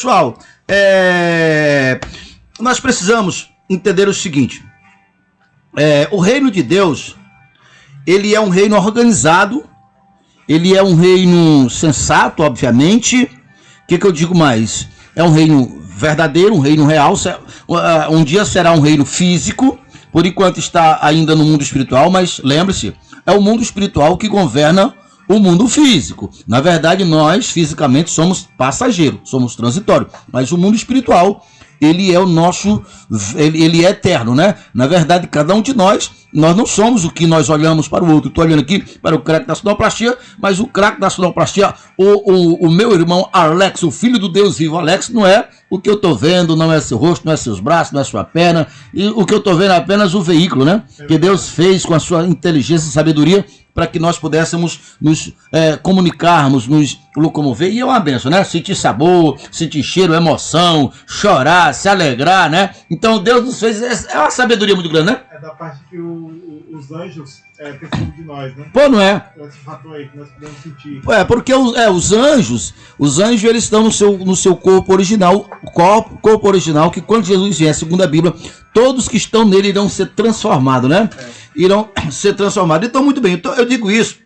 Pessoal, nós precisamos entender o seguinte, o reino de Deus, ele é um reino organizado, ele é um reino sensato, obviamente. O que eu digo mais? É um reino verdadeiro, um reino real. Um dia será um reino físico, por enquanto está ainda no mundo espiritual, mas lembre-se, é o mundo espiritual que governa o mundo físico. Na verdade, nós fisicamente somos passageiros, somos transitórios, mas o mundo espiritual, ele é o nosso, ele é eterno, né? Na verdade, cada um de nós não somos o que nós olhamos para o outro. Estou olhando aqui para o craque da sonoplastia, mas o craque da sonoplastia, o meu irmão Alex, o filho do Deus vivo, Alex, não é o que eu estou vendo, não é seu rosto, não é seus braços, não é sua perna, e o que eu estou vendo é apenas o veículo, né? Que Deus fez com a sua inteligência e sabedoria para que nós pudéssemos nos comunicarmos, nos locomover, e é uma benção, né? Sentir sabor, sentir cheiro, emoção, chorar, se alegrar, né? Então Deus nos fez, é uma sabedoria muito grande, né? É da parte que os anjos precisam de nós, né? Pô, não é? Esse fator aí que nós podemos sentir. Porque os anjos eles estão no seu corpo original, corpo original, que quando Jesus vier, segundo a Bíblia, todos que estão nele irão ser transformados, né? Irão ser transformados. Então, muito bem, então, eu digo isso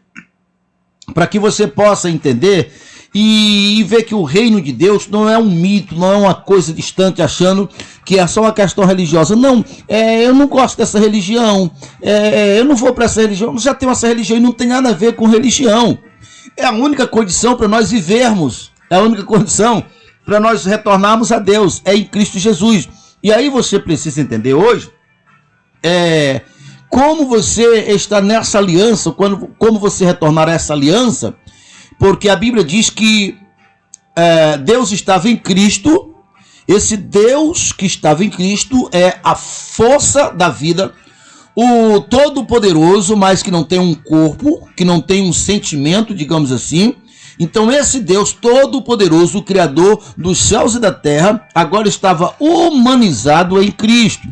para que você possa entender e ver que o reino de Deus não é um mito, não é uma coisa distante, achando que é só uma questão religiosa. Não, eu não gosto dessa religião, eu não vou para essa religião, já tenho essa religião e não tem nada a ver com religião. É a única condição para nós vivermos, é a única condição para nós retornarmos a Deus, é em Cristo Jesus. E aí você precisa entender hoje, como você está nessa aliança, como você retornar a essa aliança, porque a Bíblia diz que Deus estava em Cristo. Esse Deus que estava em Cristo é a força da vida, o Todo-Poderoso, mas que não tem um corpo, que não tem um sentimento, digamos assim. Então esse Deus Todo-Poderoso, o Criador dos céus e da terra, agora estava humanizado em Cristo.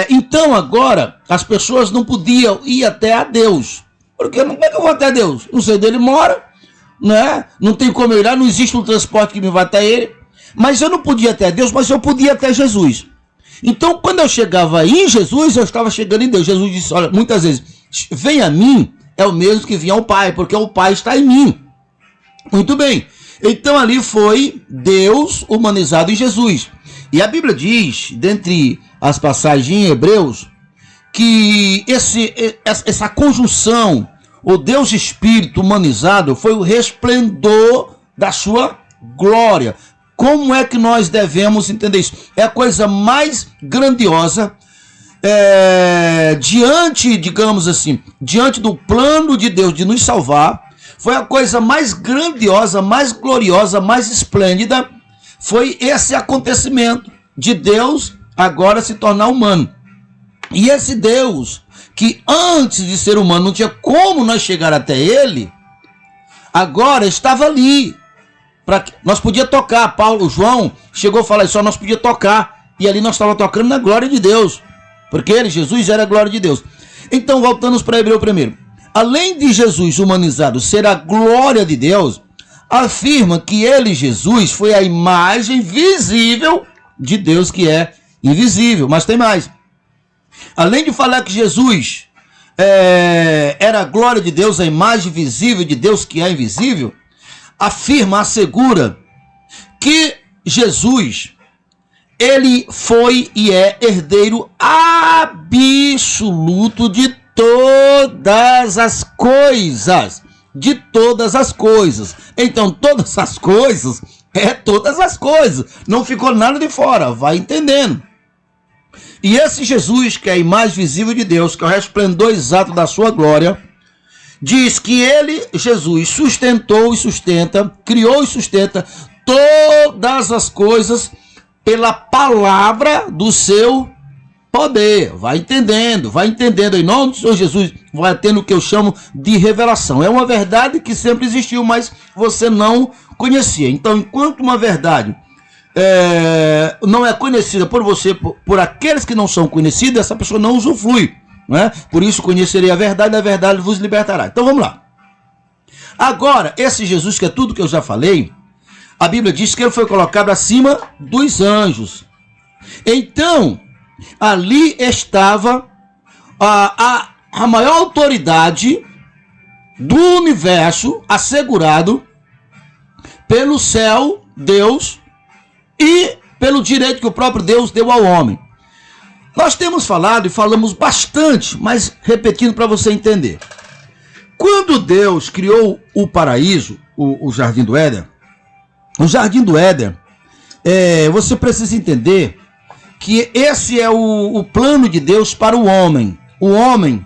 Então agora as pessoas não podiam ir até a Deus. Porque como é que eu vou até Deus? Não sei onde ele mora, né? Não tem como eu ir lá, não existe um transporte que me vá até ele. Mas eu não podia até Deus, mas eu podia até Jesus. Então quando eu chegava em Jesus, eu estava chegando em Deus. Jesus disse, olha, muitas vezes, vem a mim, é o mesmo que vinha ao Pai, porque o Pai está em mim. Muito bem. Então ali foi Deus humanizado em Jesus. E a Bíblia diz, dentre as passagens em Hebreus, que essa conjunção, o Deus Espírito humanizado, foi o resplendor da sua glória. Como é que nós devemos entender isso? É a coisa mais grandiosa, diante, digamos assim, diante do plano de Deus de nos salvar, foi a coisa mais grandiosa, mais gloriosa, mais esplêndida, foi esse acontecimento de Deus agora se tornar humano. E esse Deus, que antes de ser humano não tinha como nós chegar até ele, agora estava ali. Nós podíamos tocar. João chegou a falar isso, nós podíamos tocar. E ali nós estávamos tocando na glória de Deus. Porque ele, Jesus, era a glória de Deus. Então voltamos para Hebreu primeiro. Além de Jesus humanizado ser a glória de Deus, afirma que ele, Jesus, foi a imagem visível de Deus que é invisível. Mas tem mais. Além de falar que Jesus era a glória de Deus, a imagem visível de Deus que é invisível, afirma, assegura que Jesus, ele foi e é herdeiro absoluto de todas as coisas. De todas as coisas. Então, todas as coisas todas as coisas. Não ficou nada de fora, vai entendendo. E esse Jesus, que é a imagem visível de Deus, que é o resplendor exato da sua glória, diz que ele, Jesus, sustentou e sustenta, criou e sustenta todas as coisas pela palavra do seu poder. Vai entendendo, em nome do Senhor Jesus, vai tendo o que eu chamo de revelação. É uma verdade que sempre existiu, mas você não conhecia. Então, enquanto uma verdade não é conhecida por você, por aqueles que não são conhecidos, essa pessoa não usufrui, né? Por isso conhecerei a verdade vos libertará. Então vamos lá. Agora, esse Jesus, que é tudo que eu já falei, A Bíblia diz que ele foi colocado acima dos anjos. Então, ali estava a maior autoridade do universo assegurado pelo céu, Deus, e pelo direito que o próprio Deus deu ao homem. Nós temos falado e falamos bastante, mas repetindo para você entender. Quando Deus criou o paraíso, o Jardim do Éden, você precisa entender que esse é o plano de Deus para o homem. O homem,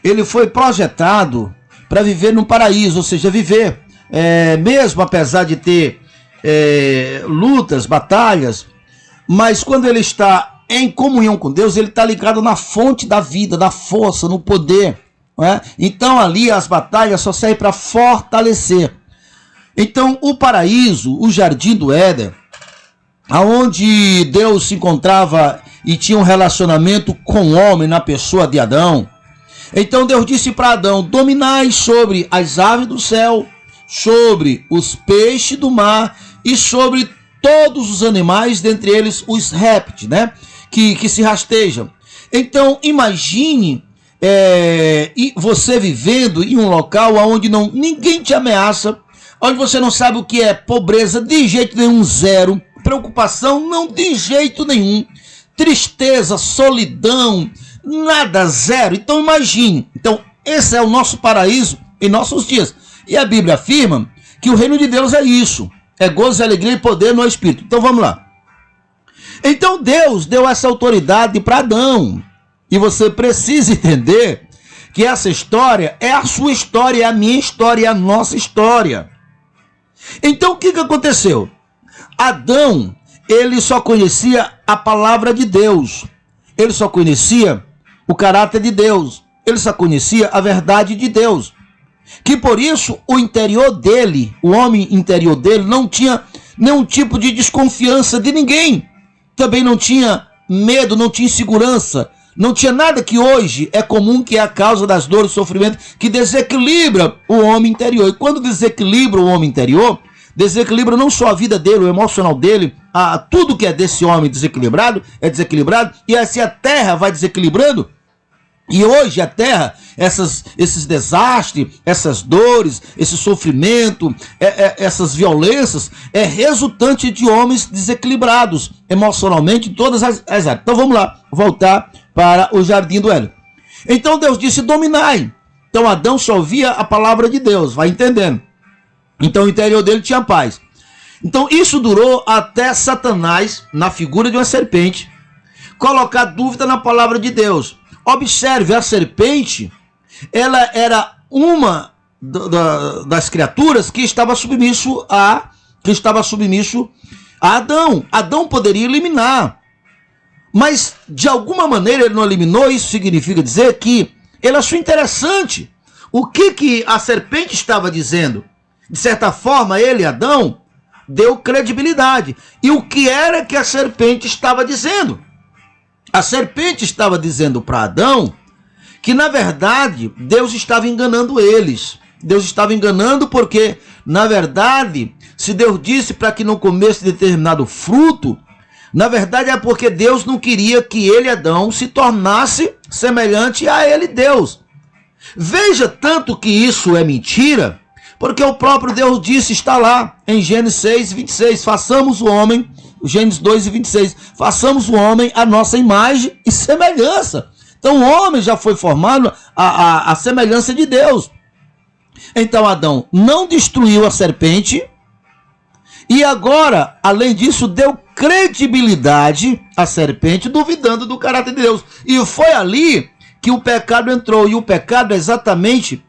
ele foi projetado para viver no paraíso, ou seja, viver, mesmo apesar de ter lutas, batalhas, mas quando ele está em comunhão com Deus, ele está ligado na fonte da vida, da força, no poder. Então ali as batalhas só servem para fortalecer. Então o paraíso, o Jardim do Éden, aonde Deus se encontrava e tinha um relacionamento com o homem na pessoa de Adão. Então Deus disse para Adão: dominai sobre as aves do céu, sobre os peixes do mar e sobre todos os animais, dentre eles os répteis, que se rastejam. Então imagine você vivendo em um local onde ninguém te ameaça, onde você não sabe o que é pobreza de jeito nenhum, zero, preocupação não de jeito nenhum, tristeza, solidão, nada, zero. Então imagine. Então esse é o nosso paraíso em nossos dias. E a Bíblia afirma que o reino de Deus é isso, é gozo, alegria e poder no Espírito. Então vamos lá. Então Deus deu essa autoridade para Adão. E você precisa entender que essa história é a sua história, é a minha história, é a nossa história. Então o que aconteceu? Adão, ele só conhecia a palavra de Deus. Ele só conhecia o caráter de Deus. Ele só conhecia a verdade de Deus. Que por isso o interior dele, o homem interior dele, não tinha nenhum tipo de desconfiança de ninguém. Também não tinha medo, não tinha insegurança, não tinha nada que hoje é comum, que é a causa das dores e sofrimento, que desequilibra o homem interior. E quando desequilibra o homem interior, desequilibra não só a vida dele, o emocional dele, tudo que é desse homem desequilibrado, é desequilibrado, e assim a terra vai desequilibrando. E hoje a terra, esses desastres, essas dores, esse sofrimento, essas violências, é resultante de homens desequilibrados emocionalmente em todas as áreas. Então vamos lá, voltar para o Jardim do Éden. Então Deus disse: dominai. Então Adão só ouvia a palavra de Deus, vai entendendo. Então o interior dele tinha paz. Então isso durou até Satanás, na figura de uma serpente, colocar dúvida na palavra de Deus. Observe, a serpente, ela era uma das criaturas que estava submisso a Adão. Adão poderia eliminar, mas de alguma maneira ele não eliminou. Isso significa dizer que ele achou interessante o que a serpente estava dizendo. De certa forma, ele, Adão, deu credibilidade. E o que era que a serpente estava dizendo? A serpente estava dizendo para Adão que, na verdade, Deus estava enganando eles. Deus estava enganando porque, na verdade, se Deus disse para que não comesse determinado fruto, na verdade é porque Deus não queria que ele, Adão, se tornasse semelhante a ele, Deus. Veja tanto que isso é mentira, porque o próprio Deus disse, está lá em Gênesis 6, 26, façamos o homem... Gênesis 2 e 26, façamos o homem à nossa imagem e semelhança. Então o homem já foi formado à semelhança de Deus. Então Adão não destruiu a serpente e agora, além disso, deu credibilidade à serpente, duvidando do caráter de Deus. E foi ali que o pecado entrou. E o pecado é exatamente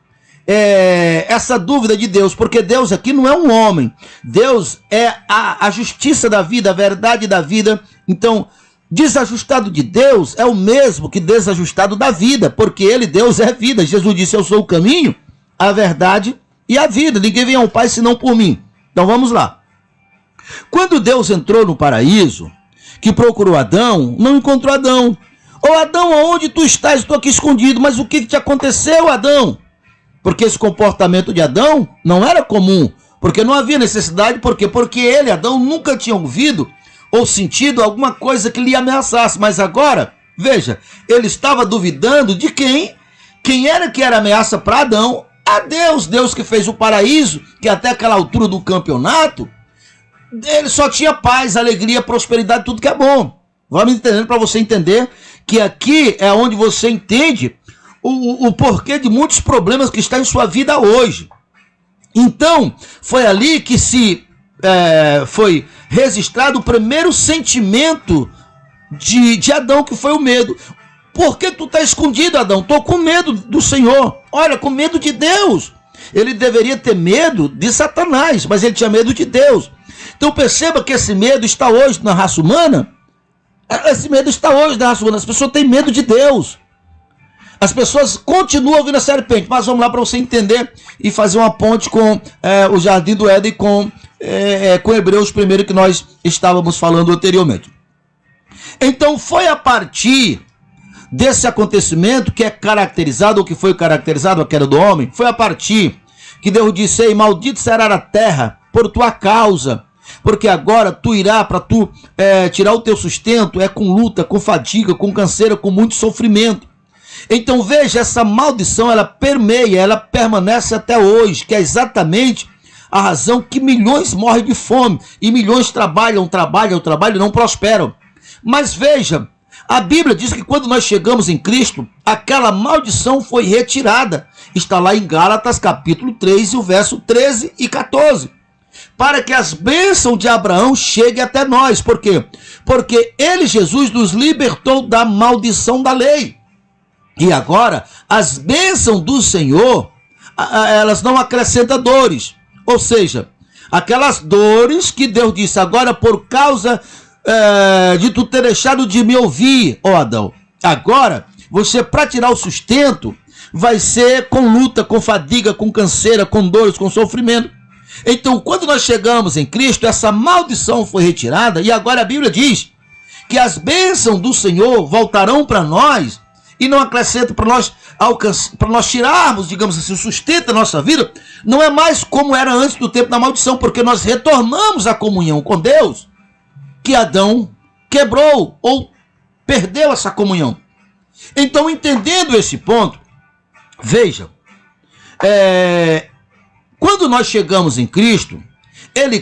essa dúvida de Deus, porque Deus aqui não é um homem. Deus é a justiça da vida, a verdade da vida. Então, desajustado de Deus é o mesmo que desajustado da vida, porque ele, Deus, é vida. Jesus disse: eu sou o caminho, a verdade e a vida. Ninguém vem ao Pai senão por mim. Então vamos lá. Quando Deus entrou no paraíso, que procurou Adão, não encontrou Adão. Ô Adão, aonde tu estás? Estou aqui escondido. Mas o que te aconteceu, Adão? Porque esse comportamento de Adão não era comum. Porque não havia necessidade, por quê? Porque ele, Adão, nunca tinha ouvido ou sentido alguma coisa que lhe ameaçasse. Mas agora, veja, ele estava duvidando de quem? Quem era que era ameaça para Adão? A Deus. Deus que fez o paraíso, que até aquela altura do campeonato, ele só tinha paz, alegria, prosperidade, tudo que é bom. Vamos entendendo para você entender que aqui é onde você entende o porquê de muitos problemas que estão em sua vida hoje. Então, foi ali que foi registrado o primeiro sentimento de Adão, que foi o medo. Por que tu está escondido, Adão? Estou com medo do Senhor. Olha, com medo de Deus. Ele deveria ter medo de Satanás, mas ele tinha medo de Deus. Então perceba que esse medo está hoje na raça humana. Esse medo está hoje na raça humana. As pessoas têm medo de Deus. As pessoas continuam ouvindo a serpente. Mas vamos lá para você entender e fazer uma ponte com o Jardim do Éden com Hebreus primeiro, que nós estávamos falando anteriormente. Então foi a partir desse acontecimento que é caracterizado, ou que foi caracterizado a queda do homem, foi a partir que Deus disse: ei, maldito será a terra por tua causa, porque agora tu irá para tu tirar o teu sustento, com luta, com fadiga, com canseira, com muito sofrimento. Então veja, essa maldição, ela permeia, ela permanece até hoje, que é exatamente a razão que milhões morrem de fome, e milhões trabalham e não prosperam. Mas veja, a Bíblia diz que quando nós chegamos em Cristo, aquela maldição foi retirada. Está lá em Gálatas capítulo 3, e o verso 13 e 14. Para que as bênçãos de Abraão cheguem até nós. Por quê? Porque ele, Jesus, nos libertou da maldição da lei. E agora, as bênçãos do Senhor, elas não acrescentam dores. Ou seja, aquelas dores que Deus disse: agora por causa de tu ter deixado de me ouvir, ó Adão, agora você, para tirar o sustento, vai ser com luta, com fadiga, com canseira, com dores, com sofrimento. Então, quando nós chegamos em Cristo, essa maldição foi retirada, e agora a Bíblia diz que as bênçãos do Senhor voltarão para nós, e não acrescentam para nós tirarmos, digamos assim, o sustento da nossa vida. Não é mais como era antes do tempo da maldição, porque nós retornamos à comunhão com Deus, que Adão quebrou ou perdeu essa comunhão. Então, entendendo esse ponto, veja, quando nós chegamos em Cristo,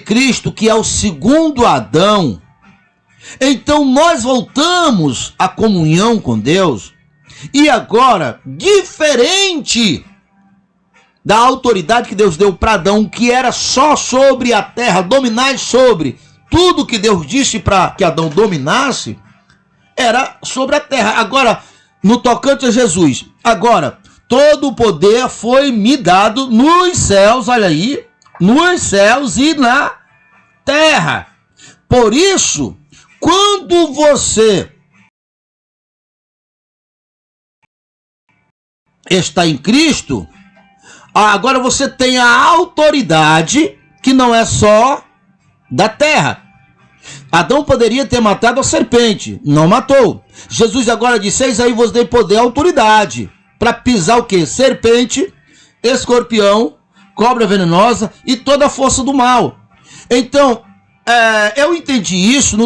Cristo que é o segundo Adão, então nós voltamos à comunhão com Deus, e agora, diferente da autoridade que Deus deu para Adão, que era só sobre a terra, dominar sobre tudo que Deus disse para que Adão dominasse, era sobre a terra. Agora, no tocante a Jesus, agora, todo o poder foi me dado nos céus, olha aí, nos céus e na terra. Por isso, quando você está em Cristo, agora você tem a autoridade que não é só da terra. Adão poderia ter matado a serpente, não matou. Jesus agora disse: eis aí vos dei poder e autoridade para pisar o quê? Serpente, escorpião, cobra venenosa e toda a força do mal. Então, eu entendi isso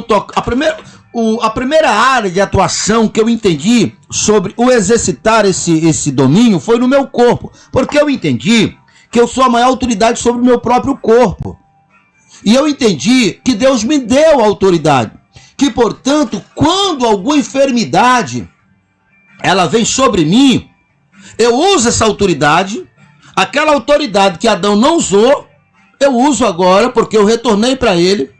a primeira área de atuação que eu entendi sobre o exercitar esse domínio foi no meu corpo, porque eu entendi que eu sou a maior autoridade sobre o meu próprio corpo. E eu entendi que Deus me deu autoridade, que, portanto, quando alguma enfermidade ela vem sobre mim, eu uso essa autoridade, aquela autoridade que Adão não usou, eu uso agora, porque eu retornei para ele,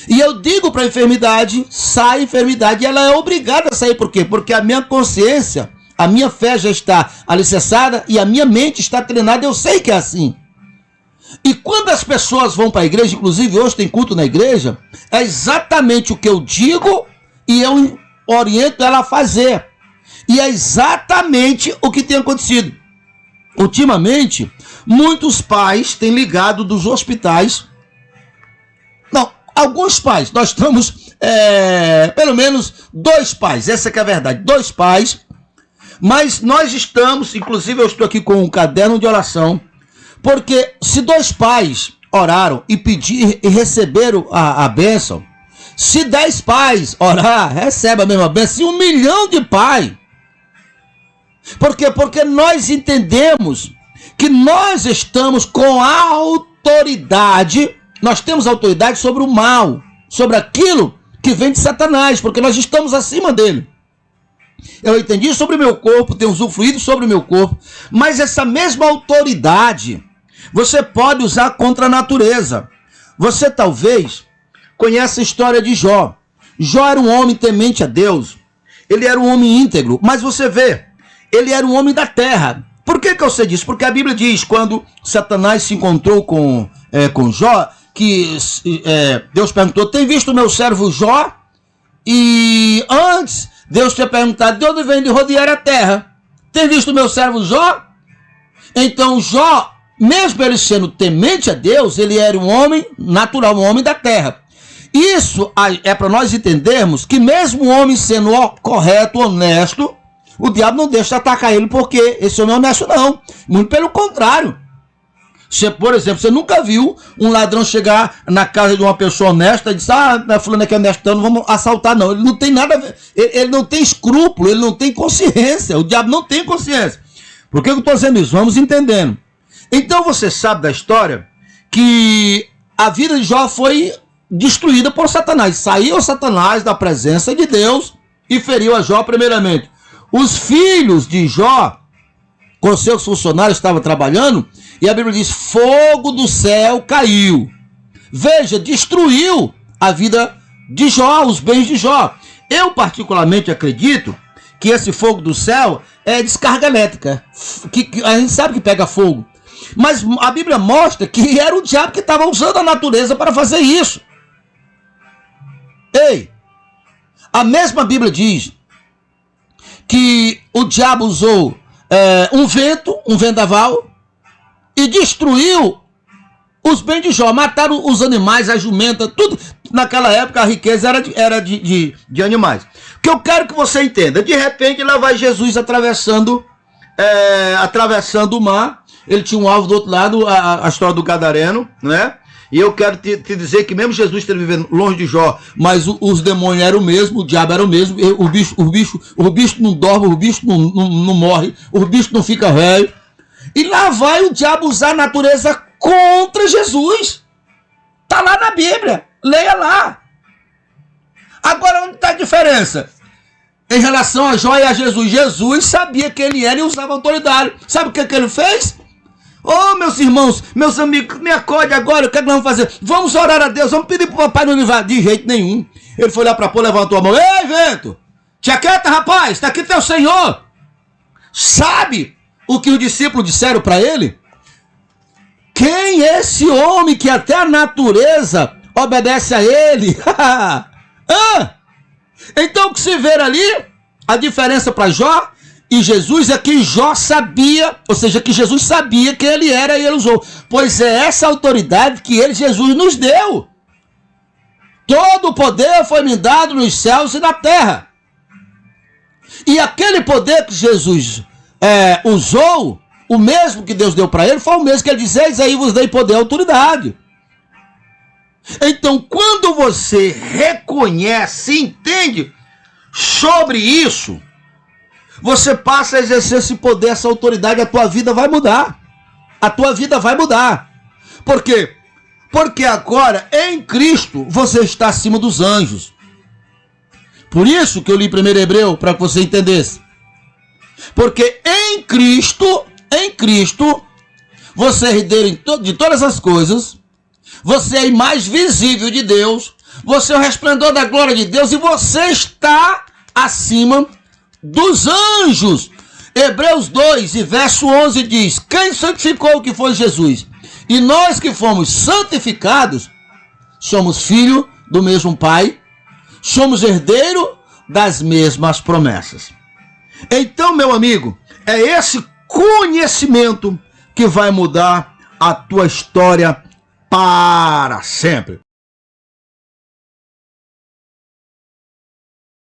e eu digo para a enfermidade: sai enfermidade, e ela é obrigada a sair. Por quê? Porque a minha consciência, a minha fé já está alicerçada e a minha mente está treinada, eu sei que é assim. E quando as pessoas vão para a igreja, inclusive hoje tem culto na igreja, é exatamente o que eu digo e eu oriento ela a fazer. E é exatamente o que tem acontecido. Ultimamente, muitos pais têm ligado dos hospitais. Não, alguns pais. Nós estamos, pelo menos 2 pais. Essa que é a verdade, 2 pais. Mas nós estamos, inclusive eu estou aqui com um caderno de oração, porque se 2 pais oraram e receberam a bênção, se 10 pais orar, recebe a mesma bênção, se 1 milhão de pais. Por quê? Porque nós entendemos que nós estamos com a autoridade, nós temos autoridade sobre o mal, sobre aquilo que vem de Satanás, porque nós estamos acima dele. Eu entendi sobre o meu corpo, tenho usufruído sobre o meu corpo, mas essa mesma autoridade você pode usar contra a natureza. Você talvez conheça a história de Jó. Jó era um homem temente a Deus, ele era um homem íntegro, mas você vê, ele era um homem da terra. Por que eu sei disso? Porque a Bíblia diz, quando Satanás se encontrou com Jó, que Deus perguntou, tem visto o meu servo Jó? E antes, Deus tinha perguntado, de onde vem de rodear a terra? Tem visto o meu servo Jó? Então Jó, mesmo ele sendo temente a Deus, ele era um homem natural, um homem da terra. Isso é para nós entendermos que mesmo o homem sendo correto, honesto, o diabo não deixa de atacar ele porque esse homem é honesto, não. Muito pelo contrário. Você, por exemplo, você nunca viu um ladrão chegar na casa de uma pessoa honesta e dizer, fulano aqui é honestão, não vamos assaltar, não. Ele não tem nada a ver, ele não tem escrúpulo, ele não tem consciência. O diabo não tem consciência. Por que eu estou dizendo isso? Vamos entendendo. Então você sabe da história que a vida de Jó foi destruída por Satanás. Saiu Satanás da presença de Deus e feriu a Jó primeiramente. Os filhos de Jó, com seus funcionários, estavam trabalhando, e a Bíblia diz, fogo do céu caiu. Veja, destruiu a vida de Jó, os bens de Jó. Eu particularmente acredito que esse fogo do céu é descarga elétrica, que a gente sabe que pega fogo. Mas a Bíblia mostra que era o diabo que estava usando a natureza para fazer isso. Ei, a mesma Bíblia diz que o diabo usou um vento, um vendaval, e destruiu os bens de Jó. Mataram os animais, a jumenta, tudo. Naquela época a riqueza era de animais. O que eu quero que você entenda, de repente lá vai Jesus atravessando o mar. Ele tinha um alvo do outro lado, a história do Gadareno, né? E eu quero te dizer que mesmo Jesus esteve vivendo longe de Jó, mas os demônios eram o mesmo, o diabo era o mesmo, o bicho não dorme, o bicho não morre, o bicho não fica velho. E lá vai o diabo usar a natureza contra Jesus. Está lá na Bíblia, leia lá. Agora onde está a diferença? Em relação a Jó e a Jesus, Jesus sabia que ele era e usava autoridade. Sabe o que ele fez? Oh, meus irmãos, meus amigos, me acorde agora, o que é que nós vamos fazer? Vamos orar a Deus, vamos pedir para o papai não livrar. De jeito nenhum. Ele foi lá para pôr, levantou a mão. Ei, vento, te aquieta, rapaz, está aqui teu Senhor. Sabe o que os discípulos disseram para ele? Quem é esse homem que até a natureza obedece a ele? Então o que se vê ali, a diferença para Jó e Jesus é que Jó sabia, ou seja, que Jesus sabia quem ele era e ele usou. Pois é essa autoridade que Jesus nos deu. Todo o poder foi me dado nos céus e na terra. E aquele poder que Jesus usou, o mesmo que Deus deu para ele, foi o mesmo que ele disse, eis aí vos dei poder e autoridade. Então, quando você reconhece, entende sobre isso, você passa a exercer esse poder, essa autoridade, a tua vida vai mudar. A tua vida vai mudar. Por quê? Porque agora, em Cristo, você está acima dos anjos. Por isso que eu li 1 Hebreu, para que você entendesse. Porque em Cristo, você é herdeiro de todas as coisas, você é a imagem visível de Deus, você é o resplendor da glória de Deus e você está acima dos anjos. Hebreus 2 e verso 11 diz, quem santificou o que foi Jesus? E nós que fomos santificados, somos filho do mesmo Pai, somos herdeiro das mesmas promessas. Então, meu amigo, é esse conhecimento que vai mudar a tua história para sempre.